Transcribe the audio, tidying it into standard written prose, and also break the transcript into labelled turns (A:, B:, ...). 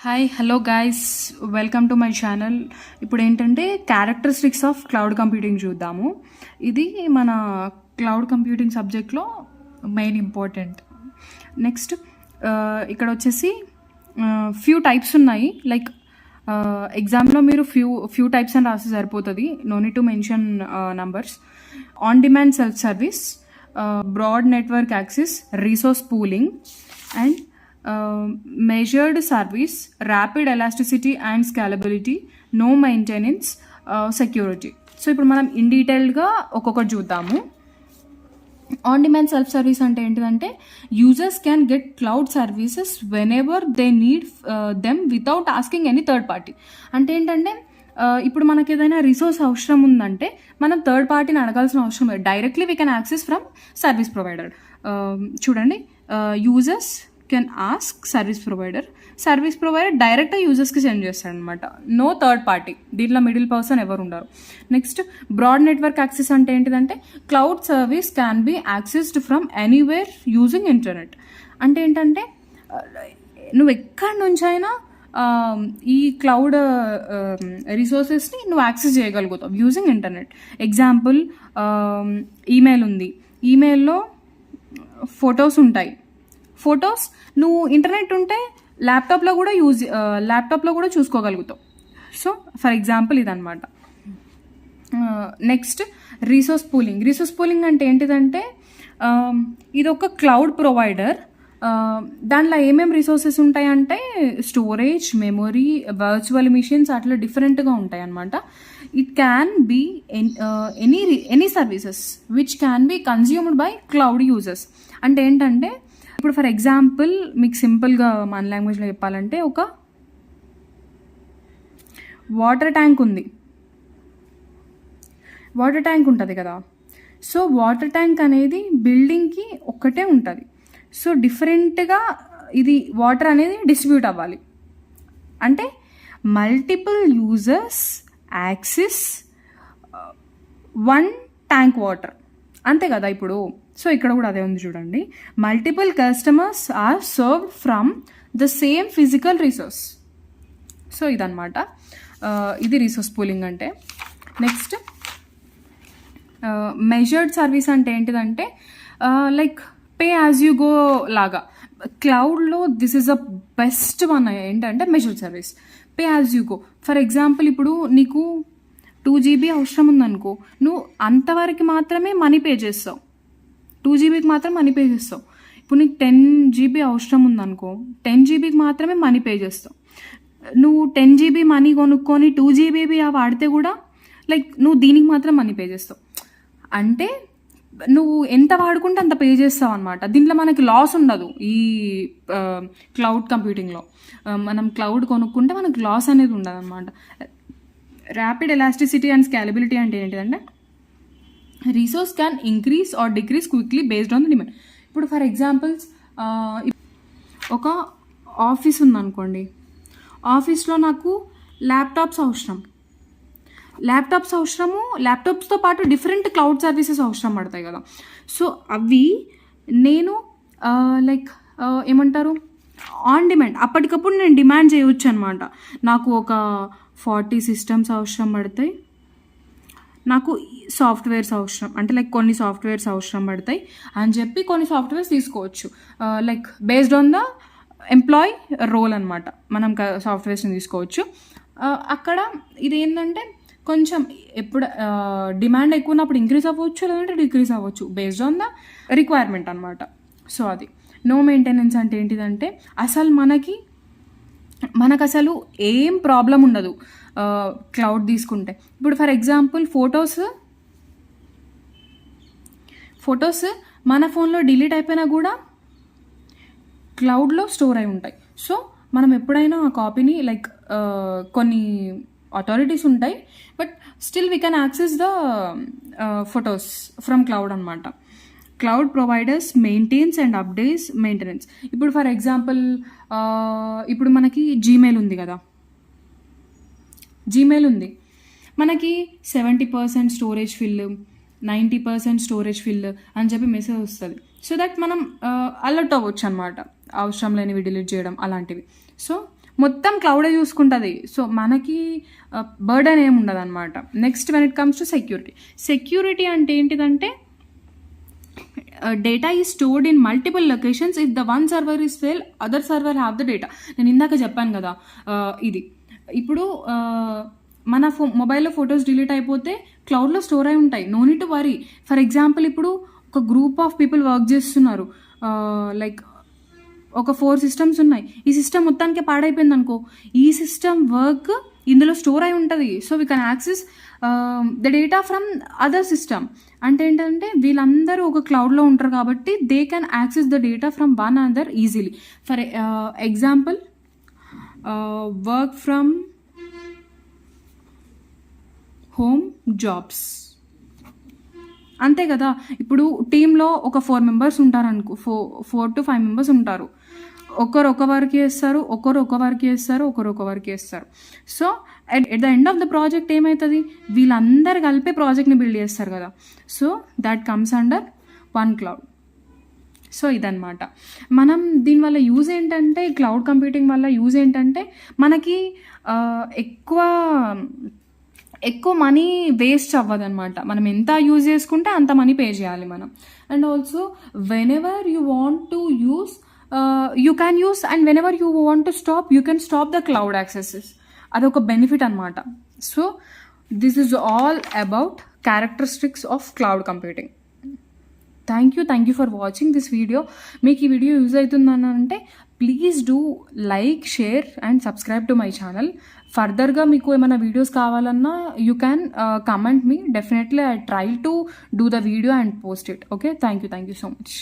A: Hi hello guys, welcome to my channel. ఇప్పుడు ఏంటంటే characteristics of cloud computing చూద్దాము. ఇది మన క్లౌడ్ కంప్యూటింగ్ సబ్జెక్ట్లో మెయిన్ ఇంపార్టెంట్. నెక్స్ట్ ఇక్కడ వచ్చేసి ఫ్యూ టైప్స్ ఉన్నాయి. లైక్ ఎగ్జామ్లో మీరు ఫ్యూ టైప్స్ అని రాస్తే సరిపోతుంది. No need to mention numbers. On demand self service, broad network access, resource pooling and measured service, rapid elasticity and scalability, no maintenance, security. So ఇప్పుడు మనం ఇన్ డీటెయిల్డ్గా ఒక్కొక్కటి చూద్దాము. ఆన్ డిమాండ్ సెల్ఫ్ సర్వీస్ అంటే ఏంటిదంటే users can get cloud services when ever they need them without asking any third party. అంటే ఏంటంటే ఇప్పుడు మనకి ఏదైనా రిసోర్స్ అవసరం ఉందంటే మనం థర్డ్ పార్టీని అడగాల్సిన అవసరం లేదు. Directly we can access from service provider. చూడండి, users can ask service provider డైరెక్ట్గా యూజర్స్కి సెండ్ చేస్తాడు అనమాట. నో థర్డ్ పార్టీ, దీంట్లో మిడిల్ పర్సన్ ఎవరు ఉండరు. నెక్స్ట్ బ్రాడ్ నెట్వర్క్ యాక్సెస్ అంటే ఏంటిదంటే cloud service can be accessed from anywhere using internet. అంటే ఏంటంటే నువ్వు ఎక్కడి నుంచైనా ఈ క్లౌడ్ రిసోర్సెస్ని నువ్వు యాక్సెస్ చేయగలుగుతావు యూజింగ్ ఇంటర్నెట్. ఎగ్జాంపుల్, ఈమెయిల్ ఉంది. ఈమెయిల్లో ఫొటోస్ ఉంటాయి. ఫొటోస్ నువ్వు ఇంటర్నెట్ ఉంటే ల్యాప్టాప్లో కూడా చూసుకోగలుగుతావు. సో ఫర్ ఎగ్జాంపుల్ ఇదనమాట. నెక్స్ట్ రిసోర్స్ పూలింగ్ అంటే ఏంటిదంటే ఇది ఒక క్లౌడ్ ప్రొవైడర్. దాంట్లో ఏమేమి రిసోర్సెస్ ఉంటాయంటే స్టోరేజ్, మెమొరీ, వర్చువల్ మిషన్స్ అట్లా డిఫరెంట్గా ఉంటాయి అన్నమాట. It can be any services which can be consumed by cloud users. అంటే ఏంటంటే ఇప్పుడు ఫర్ ఎగ్జాంపుల్ మీకు సింపుల్గా మన లాంగ్వేజ్లో చెప్పాలంటే ఒక వాటర్ ట్యాంక్ ఉంటుంది కదా. సో వాటర్ ట్యాంక్ అనేది బిల్డింగ్కి ఒక్కటే ఉంటుంది. సో డిఫరెంట్గా ఇది వాటర్ అనేది డిస్ట్రిబ్యూట్ అవ్వాలి. అంటే multiple users access one tank water, అంతే కదా ఇప్పుడు. సో ఇక్కడ కూడా అదే ఉంది చూడండి, multiple customers are served from the same physical resource. So ఇదన్నమాట, ఇది రిసోర్స్ పూలింగ్ అంటే. నెక్స్ట్ మెజర్డ్ సర్వీస్ అంటే ఏంటిదంటే like pay as you go లాగా. క్లౌడ్లో this is the best one ఏంటంటే measured service, pay as you go. For example ఇప్పుడు నీకు 2 GB అవసరం ఉందనుకో, నువ్వు అంతవరకు మాత్రమే మనీ పే చేస్తావు. 2 GBకి మాత్రం మనీ పే చేస్తావు. ఇప్పుడు నీకు 10 GB అవసరం ఉందనుకో, 10 GBకి మాత్రమే మనీ పే చేస్తావు. నువ్వు 10 GB మనీ కొనుక్కొని 2 GB వాడితే కూడా లైక్ నువ్వు దీనికి మాత్రం మనీ పే చేస్తావు. అంటే నువ్వు ఎంత వాడుకుంటే అంత పే చేస్తావు అనమాట. దీంట్లో మనకి లాస్ ఉండదు. ఈ క్లౌడ్ కంప్యూటింగ్లో మనం క్లౌడ్ కొనుక్కుంటే మనకు లాస్ అనేది ఉండదు అనమాట. ర్యాపిడ్ ఎలాస్టిసిటీ అండ్ స్కేలబిలిటీ అంటే ఏంటిదంటే resource can increase or decrease quickly based on the demand. ఇప్పుడు ఫర్ ఎగ్జాంపుల్స్, ఒక ఆఫీస్ ఉందనుకోండి, ఆఫీస్లో నాకు ల్యాప్టాప్స్ అవసరము. ల్యాప్టాప్స్తో పాటు డిఫరెంట్ క్లౌడ్ సర్వీసెస్ అవసరం పడతాయి కదా. సో అవి నేను లైక్ ఏమంటారు, ఆన్ డిమాండ్ అప్పటికప్పుడు నేను డిమాండ్ చేయవచ్చు అనమాట. నాకు ఒక 40 సిస్టమ్స్ అవసరం పడతాయి, నాకు సాఫ్ట్వేర్స్ అవసరం, అంటే లైక్ కొన్ని సాఫ్ట్వేర్స్ అవసరం పడతాయి అని చెప్పి కొన్ని సాఫ్ట్వేర్స్ తీసుకోవచ్చు. Like based on the employee role అనమాట మనం సాఫ్ట్వేర్స్ని తీసుకోవచ్చు. అక్కడ ఇది ఏంటంటే కొంచెం ఎప్పుడు డిమాండ్ ఎక్కువ ఉన్నప్పుడు ఇంక్రీజ్ అవ్వచ్చు, లేదంటే డిక్రీజ్ అవ్వచ్చు బేస్డ్ ఆన్ ద రిక్వైర్మెంట్ అనమాట. సో అది నో మెయింటెనెన్స్ అంటే ఏంటిదంటే అసలు మనకు అసలు ఏం ప్రాబ్లం ఉండదు క్లౌడ్ తీసుకుంటే. ఇప్పుడు ఫర్ ఎగ్జాంపుల్ ఫొటోస్ మన ఫోన్లో డిలీట్ అయిపోయినా కూడా క్లౌడ్లో స్టోర్ అయి ఉంటాయి. సో మనం ఎప్పుడైనా ఆ కాపీని లైక్ కొన్ని అథారిటీస్ ఉంటాయి, but still we can access the photos from cloud అనమాట. Cloud providers maintains and updates maintenance. ఇప్పుడు ఫర్ ఎగ్జాంపుల్ ఇప్పుడు మనకి జీమెయిల్ ఉంది కదా, జీమెయిల్ ఉంది మనకి 70% స్టోరేజ్ ఫిల్, 90% స్టోరేజ్ ఫిల్ అని చెప్పి మెసేజ్ వస్తుంది. సో దట్ మనం అలర్ట్ అవ్వచ్చు అనమాట, అవసరం లేనివి డిలీట్ చేయడం అలాంటివి. సో మొత్తం క్లౌడే చూసుకుంటుంది. సో మనకి బర్డెన్ ఏమి ఉండదు అనమాట. Next when it comes to security అంటే ఏంటిదంటే data is stored in multiple locations. If the one server is fail other server have the data. నేను ఇందాక చెప్పాను కదా, ఇది ఇప్పుడు మన మొబైల్లో ఫొటోస్ డిలీట్ అయిపోతే క్లౌడ్లో స్టోర్ అయి ఉంటాయి. No need to worry. For example ఇప్పుడు ఒక గ్రూప్ ఆఫ్ పీపుల్ వర్క్ చేస్తున్నారు, లైక్ ఒక 4 సిస్టమ్స్ ఉన్నాయి. ఈ సిస్టమ్ మొత్తానికి పాడైపోయింది అనుకో, ఈ సిస్టమ్ వర్క్ ఇందులో స్టోర్ అయి ఉంటుంది. So we can access the data from other system. అంటే ఏంటంటే వీళ్ళందరూ ఒక క్లౌడ్లో ఉంటారు కాబట్టి they can access the data from one other easily. For example work from home jobs, అంతే కదా. ఇప్పుడు టీంలో ఒక 4 మెంబర్స్ ఉంటారు అనుకో, 4 to 5 మెంబర్స్ ఉంటారు. ఒకరు ఒక వర్క్ చేస్తారు, ఒకరు ఒక వర్క్ చేస్తారు, ఒకరు ఒక వర్క్ చేస్తారు. So at the end of the project ఏమవుతుంది, వీళ్ళందరూ కలిపే ప్రాజెక్ట్ని బిల్డ్ చేస్తారు కదా. So that comes under one cloud. So ఇదన్నమాట. మనం దీనివల్ల యూజ్ ఏంటంటే, క్లౌడ్ కంప్యూటింగ్ వల్ల యూజ్ ఏంటంటే మనకి ఎక్కువ మనీ వేస్ట్ అవ్వదు అనమాట. మనం ఎంత యూజ్ చేసుకుంటే అంత మనీ పే చేయాలి మనం. And also when ever you want to use you can use, and when ever you want to stop you can stop the cloud accesses. అదొక బెనిఫిట్ అనమాట. So this is all about characteristics of cloud computing. Thank you for watching this video. మీకు ఈ video use అవుతుందని అంటే please do like, share and subscribe to my channel. ఫర్దర్గా మీకు ఏమైనా videos కావాలన్నా you can comment me. Definitely I try to do the video and post it. Okay, thank you so much.